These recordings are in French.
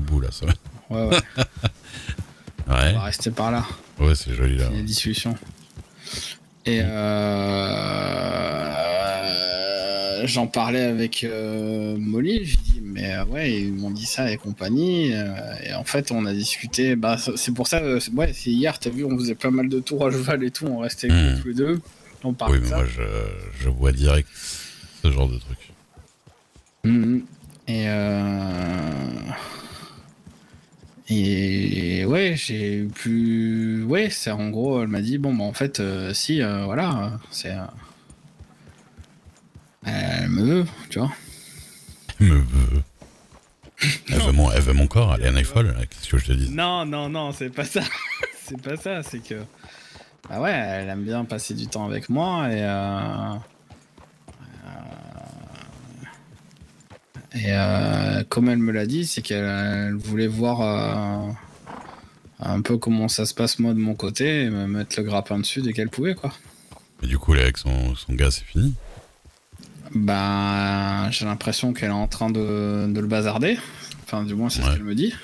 bout là, ça va. Ouais, ouais. On Ouais, va rester par là. ouais, c'est joli là. Il y a des discussions. Et j'en parlais avec Molly, je dis mais ouais, ils m'ont dit ça et compagnie. Et en fait, on a discuté. Bah, c'est pour ça, ouais, c'est hier, t'as vu, on faisait pas mal de tours à cheval et tout, on restait que tous les deux. On parlait Oui, de mais ça. moi je vois direct ce genre de truc. Mhm. Et ouais, j'ai pu. Ouais, c'est en gros, elle m'a dit bon, bah en fait, si, voilà, c'est. Elle me veut, tu vois. Elle me veut. Elle veut mon corps, elle est folle, qu'est-ce que je te dis? Non, non, non, c'est pas ça. C'est pas ça, c'est que. Bah ouais, elle aime bien passer du temps avec moi comme elle me l'a dit, c'est qu'elle voulait voir un peu comment ça se passe moi de mon côté et me mettre le grappin dessus dès qu'elle pouvait, quoi. Mais du coup, là, avec son gars, c'est fini. Bah, j'ai l'impression qu'elle est en train de le bazarder. Enfin, du moins, c'est ce Ouais. qu'elle me dit.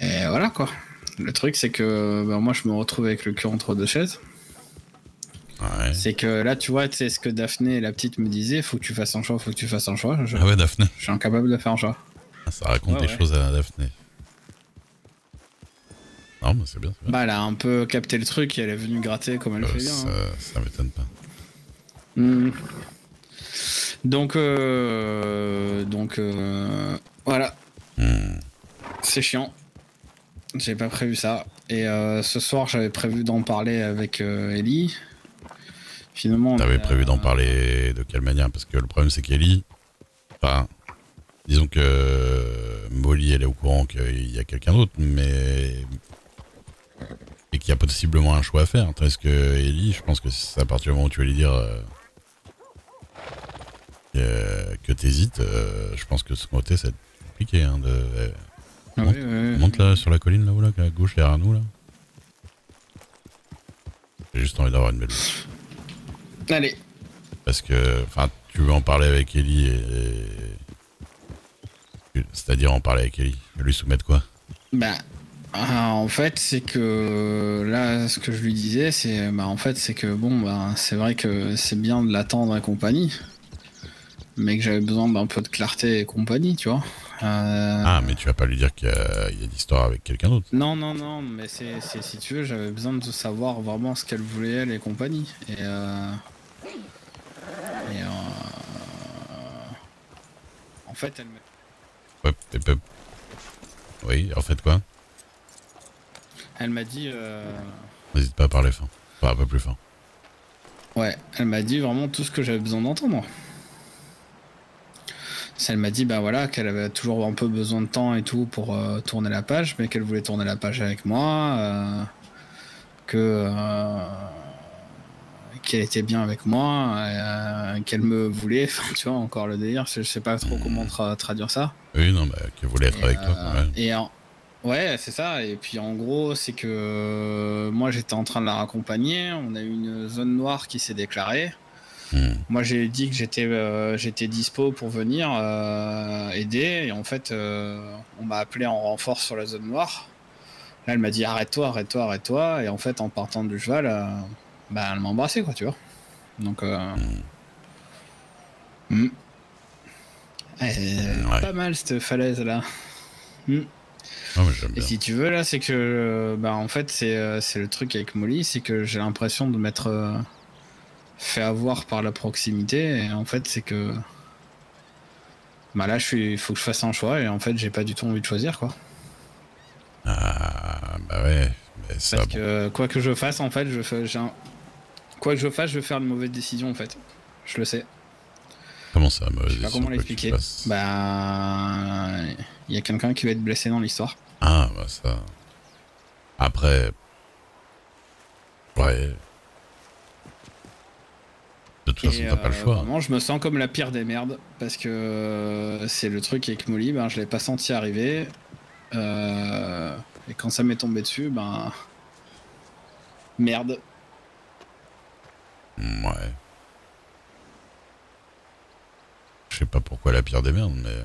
Et voilà, quoi. Le truc, c'est que bah, moi, je me retrouve avec le cul entre deux chaises. Ouais. C'est que là, tu vois, c'est ce que Daphné, la petite, me disait, faut que tu fasses un choix, faut que tu fasses un choix. Ah ouais, Daphné. Je suis incapable de faire un choix. Ah, ça raconte Ouais, des ouais. choses à Daphné. Non, mais c'est bien, c'est bien. Bah, elle a un peu capté le truc et elle est venue gratter comme elle fait bien. Ça m'étonne pas. Mmh. Donc, voilà, c'est chiant. J'ai pas prévu ça. Et ce soir, j'avais prévu d'en parler avec Ellie. Finalement, T'avais prévu d'en parler de quelle manière? Parce que le problème, c'est qu'Ellie, enfin, disons que Molly, elle est au courant qu'il y a quelqu'un d'autre, mais et qu'il y a possiblement un choix à faire. Tandis que Ellie, je pense que c'est à partir du moment où tu vas lui dire que t'hésites, je pense que de son côté, ça va être compliqué. Hein, monte là sur la colline là-haut, là, à gauche derrière nous là. J'ai juste envie d'avoir une belle vue. Allez. Parce que, enfin, tu veux en parler avec Ellie c'est-à-dire en parler avec Ellie, lui soumettre quoi? Bah, en fait, c'est que là, ce que je lui disais, c'est bah, en fait, c'est que bon, bah, c'est vrai que c'est bien de l'attendre et compagnie, mais que j'avais besoin d'un peu de clarté et compagnie, tu vois. Ah, mais tu vas pas lui dire qu'il y a d'histoire avec quelqu'un d'autre. Non, non, non, mais c'est si tu veux, j'avais besoin de savoir vraiment ce qu'elle voulait elle et compagnie. Et en fait, elle m'a Ouais, oui, en fait quoi? elle m'a dit, N'hésite pas à parler fin. Enfin, un peu plus fin. ouais, elle m'a dit vraiment tout ce que j'avais besoin d'entendre. Elle m'a dit bah voilà qu'elle avait toujours un peu besoin de temps et tout pour tourner la page, mais qu'elle voulait tourner la page avec moi, que qu'elle était bien avec moi, qu'elle me voulait. Enfin, tu vois encore le délire. Je sais pas trop comment traduire ça. Oui, non, bah, qu'elle voulait être avec toi quand même. Ouais, c'est ça. Et puis en gros, c'est que moi j'étais en train de la raccompagner. On a eu une zone noire qui s'est déclarée. Moi j'ai dit que j'étais dispo pour venir aider. Et en fait, on m'a appelé en renfort sur la zone noire. Là, elle m'a dit arrête-toi, arrête-toi, arrête-toi. Et en fait, en partant du cheval, bah, elle m'a embrassé, quoi, tu vois. Donc, Ouais. pas mal cette falaise là. Oh, mais j'aime Et bien. si tu veux là, c'est que bah en fait c'est le truc avec Molly, c'est que j'ai l'impression de m'être fait avoir par la proximité. Et en fait c'est que bah là faut que je fasse un choix et en fait j'ai pas du tout envie de choisir quoi. Ah, bah ouais. Mais ça, Parce bon. que quoi que je fasse en fait, quoi que je fasse, je vais faire une mauvaise décision en fait. Je le sais. Comment ça, Je mauvaise sais pas décision, comment quoi que tu l'expliquer. fasses? Bah il y a quelqu'un qui va être blessé dans l'histoire. Ah, bah ça. Après, ouais. De toute façon, Et t'as pas le choix. vraiment, je me sens comme la pire des merdes parce que c'est le truc avec Molly, ben je l'ai pas senti arriver. Et quand ça m'est tombé dessus, ben merde. Ouais. Je sais pas pourquoi la pire des merdes, mais.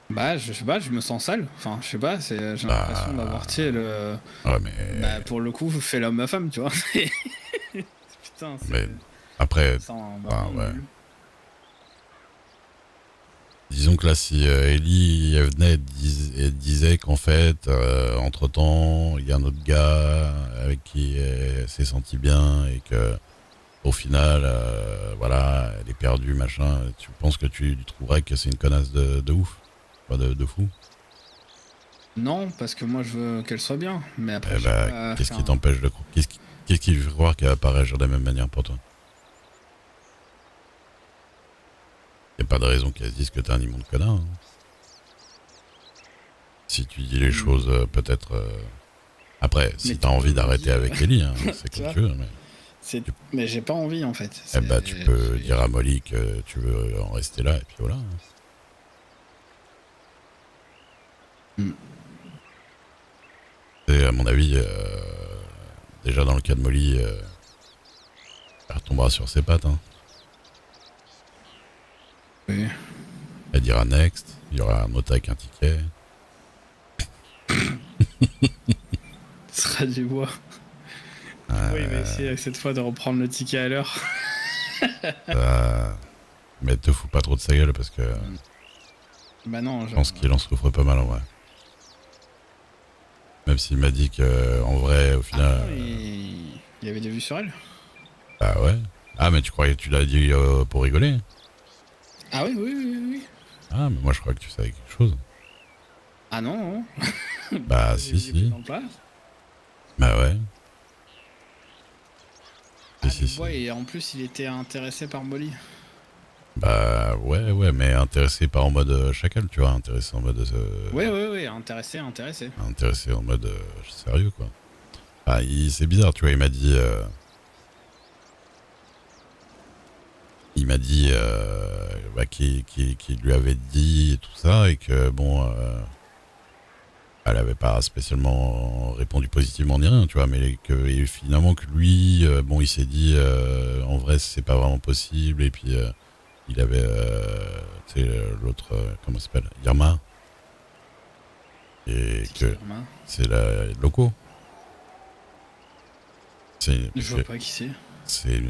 Bah, je sais pas, je me sens sale. Enfin, je sais pas, j'ai l'impression Bah, d'avoir, tu sais, le. ouais, Bah, pour le coup, fait l'homme à femme, tu vois. Putain, mais c'est. après, Ça en va enfin, pas ouais. nul. Disons que là, si Ellie elle venait et disait qu'en fait, entre-temps, il y a un autre gars avec qui elle s'est sentie bien et que au final, voilà, elle est perdue, machin, tu penses que tu trouverais que c'est une connasse de ouf? Pas de fou? Non, parce que moi, je veux qu'elle soit bien. Mais après, Eh je sais ben, pas. qu'est-ce qui Enfin. t'empêche de croire? Qu'est-ce qui fait croire qu'elle va pas réagir de la même manière pour toi? Y a pas de raison qu'elle se dise que t'es un immonde connard, hein. Si tu dis les Hmm. choses, peut-être. Après, Mais si t'as tu peux envie me d'arrêter dire. avec Ellie, hein, c'est Tu comme vois? tu veux, mais. tu- Mais j'ai pas envie, en fait. Eh ben, tu peux dire à Molly que tu veux en rester là, et puis voilà, hein. Hmm. Et à mon avis, déjà dans le cas de Molly, elle retombera sur ses pattes, hein. Oui. Elle dira next, il y aura un autre avec un ticket. Ce sera du bois. Du bois, il va essayer cette fois de reprendre le ticket à l'heure. Euh, mais te fous pas trop de sa gueule parce que Bah non, je pense qu'il en souffre pas mal en vrai. Même s'il m'a dit que en vrai, au Ah, final, il y avait des vues sur elle. bah ouais. Ah mais tu croyais que tu l'as dit pour rigoler? Ah oui, oui, oui, oui. Ah mais moi je crois que tu savais quelque chose. Ah non, non. Bah J'ai si j'ai pris si. dans le plat. Bah ouais. Si Ah, si Dubois, si. et en plus, il était intéressé par Molly. Bah ouais ouais mais intéressé pas en mode chacal tu vois, intéressé en mode Oui, oui, oui, intéressé, intéressé. intéressé en mode sérieux quoi. Ah c'est bizarre tu vois, il m'a dit bah, qu'il lui avait dit et tout ça et que bon elle avait pas spécialement répondu positivement ni rien tu vois, mais que et finalement que lui bon il s'est dit en vrai c'est pas vraiment possible et puis il avait tu sais l'autre comment ça s'appelle Irma et C'est qui, que Irma? c'est la loco c'est Je vois pas qui c'est. c'est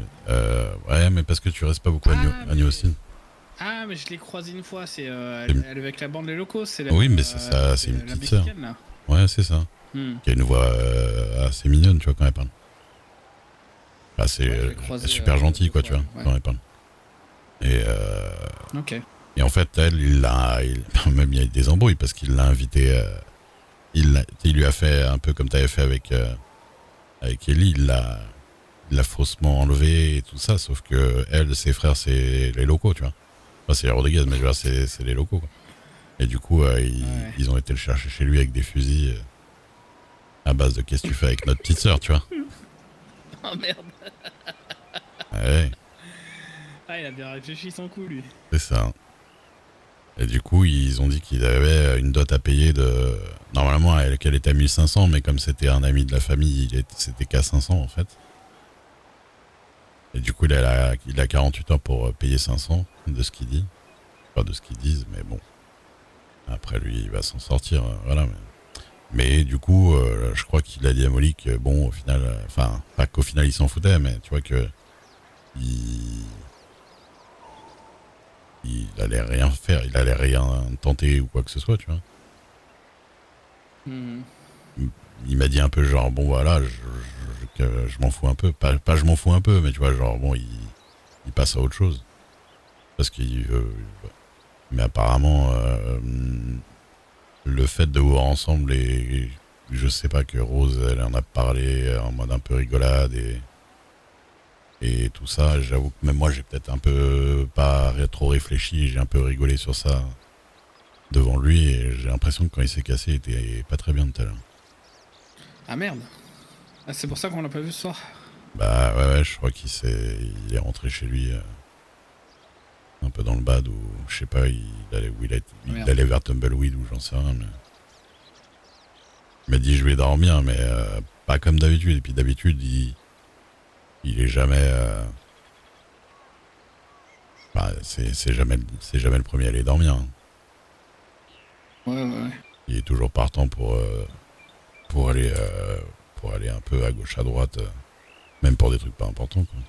ouais mais parce que tu restes pas beaucoup Ah, à New mais. Austin. Ah, mais je l'ai croisé une fois, C'est- elle est avec la bande Les Locaux, oui mais c'est ça, c'est une la petite sœur. mexicaine là. Ouais, c'est ça. Hmm. Qui a une voix assez mignonne, tu vois, quand elle parle. Bah, c'est Ouais, je l'ai croisé super gentil, deux quoi, fois, tu vois, ouais. quand elle parle. Et, Ok. et en fait, elle, même il y a eu des embrouilles parce qu'il l'a invité. Il lui a fait un peu comme tu avais fait avec Ellie. Il l'a faussement enlevé et tout ça. Sauf que elle, ses frères, c'est les locaux, tu vois. Enfin, c'est les Rodriguez, mais je veux dire, c'est les locaux, quoi. Et du coup, Ouais. ils ont été le chercher chez lui avec des fusils à base de qu'est-ce que tu fais avec notre petite sœur, tu vois. Oh merde. Ouais, Ah, il a bien réfléchi son coup, lui. c'est ça. Et du coup, ils ont dit qu'il avait une dot à payer de. Normalement, qu'elle était à 1500, mais comme c'était un ami de la famille, c'était qu'à 500 en fait. Et du coup, il a 48 heures pour payer 500 de ce qu'il dit. Pas de ce qu'ils disent, mais bon. Après, lui, il va s'en sortir. Voilà. Mais du coup, je crois qu'il a dit à Molly que, bon, au final. Enfin, pas qu'au final, il s'en foutait, mais tu vois que. Il, il allait rien faire, il allait rien tenter ou quoi que ce soit, tu vois. Hmm. Il m'a dit un peu genre bon voilà que je m'en fous un peu, pas je m'en fous un peu mais tu vois genre bon il passe à autre chose parce qu'il veut, mais apparemment le fait de voir ensemble et je sais pas que Rose elle en a parlé en mode un peu rigolade et tout ça, j'avoue que même moi j'ai peut-être un peu pas trop réfléchi, j'ai un peu rigolé sur ça devant lui et j'ai l'impression que quand il s'est cassé il était pas très bien tout à l'heure. Ah merde. Ah, c'est pour ça qu'on l'a pas vu ce soir. Bah ouais, je crois il est rentré chez lui un peu dans le bad ou je sais pas, il Merde. allait vers Tumbleweed ou j'en sais rien. Mais... Il m'a dit je vais dormir mais pas comme d'habitude. Et puis d'habitude il est jamais, bah, c'est jamais le premier à aller dormir, hein. Ouais, ouais. Il est toujours partant pour aller, pour aller un peu à gauche, à droite, même pour des trucs pas importants, quoi.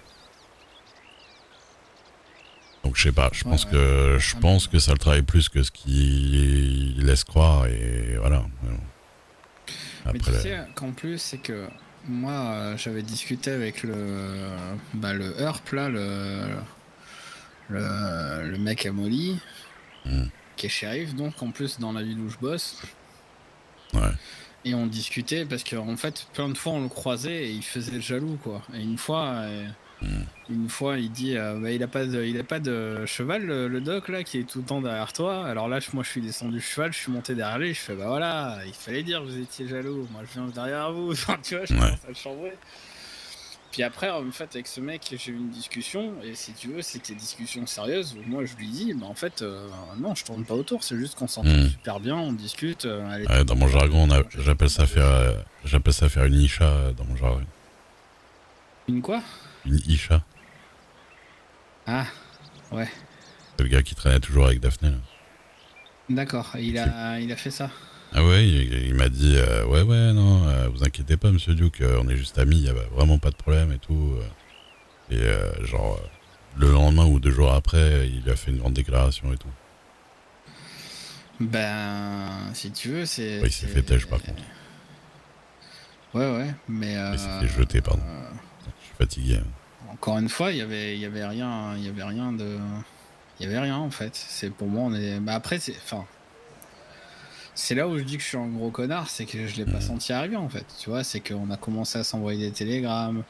Donc je sais pas, Ouais, ouais. je pense que ça le travaille plus que ce qu'il laisse croire et voilà. Mais tu Après, sais qu'en plus, c'est que moi, j'avais discuté avec le Herp, là, le mec à Molly, qui est shérif, donc en plus dans la ville où je bosse. ouais. Et on discutait parce qu'en fait, plein de fois on le croisait et il faisait le jaloux, quoi. Et une fois il dit bah, il a pas de cheval, le doc là, qui est tout le temps derrière toi. Alors là, moi je suis descendu du cheval, je suis monté derrière lui, je fais bah voilà, il fallait dire que vous étiez jaloux. Moi je viens derrière vous. Enfin, tu vois, je Ouais. commence à le chambrer. Puis après, en fait, avec ce mec, j'ai eu une discussion, et si tu veux, c'était discussion sérieuse, où moi je lui dis, bah en fait, non, je tourne pas autour, c'est juste qu'on s'entend super bien, on discute. Ouais, dans mon jargon, j'appelle ça faire une isha dans mon jargon. Une quoi? Une isha. Ah, ouais. C'est le gars qui traînait toujours avec Daphné, là. D'accord, il a fait ça. Ah ouais, il m'a dit ouais ouais non, vous inquiétez pas Monsieur Duke, on est juste amis, il y a vraiment pas de problème et tout. Et genre le lendemain ou 2 jours après, il a fait une grande déclaration et tout. Ben, si tu veux, Ouais, il s'est fait têche par contre. Ouais, ouais, mais... Il s'est fait jeter, pardon. Je suis fatigué. Encore une fois, il y avait rien, il y avait rien de... Il y avait rien en fait. C'est pour moi, on est... Bah après, c'est... Enfin... C'est là où je dis que je suis un gros connard, c'est que je l'ai pas senti arriver en fait. Tu vois, c'est qu'on a commencé à s'envoyer des télégrammes.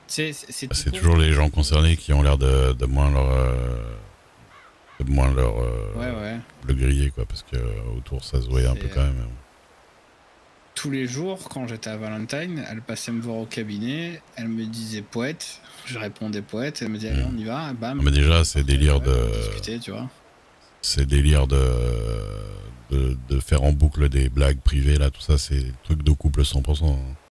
Tu sais, c'est C'est toujours les gens concernés qui ont l'air de moins leur ouais, ouais. le griller quoi, parce que autour ça se voyait un peu quand même. Tous les jours, quand j'étais à Valentine, elle passait me voir au cabinet, elle me disait poète, je répondais poète, elle me disait allez on y va, bam. Mais déjà c'est délire discuter, tu vois. C'est délire de faire en boucle des blagues privées là, tout ça c'est truc de couple 100%.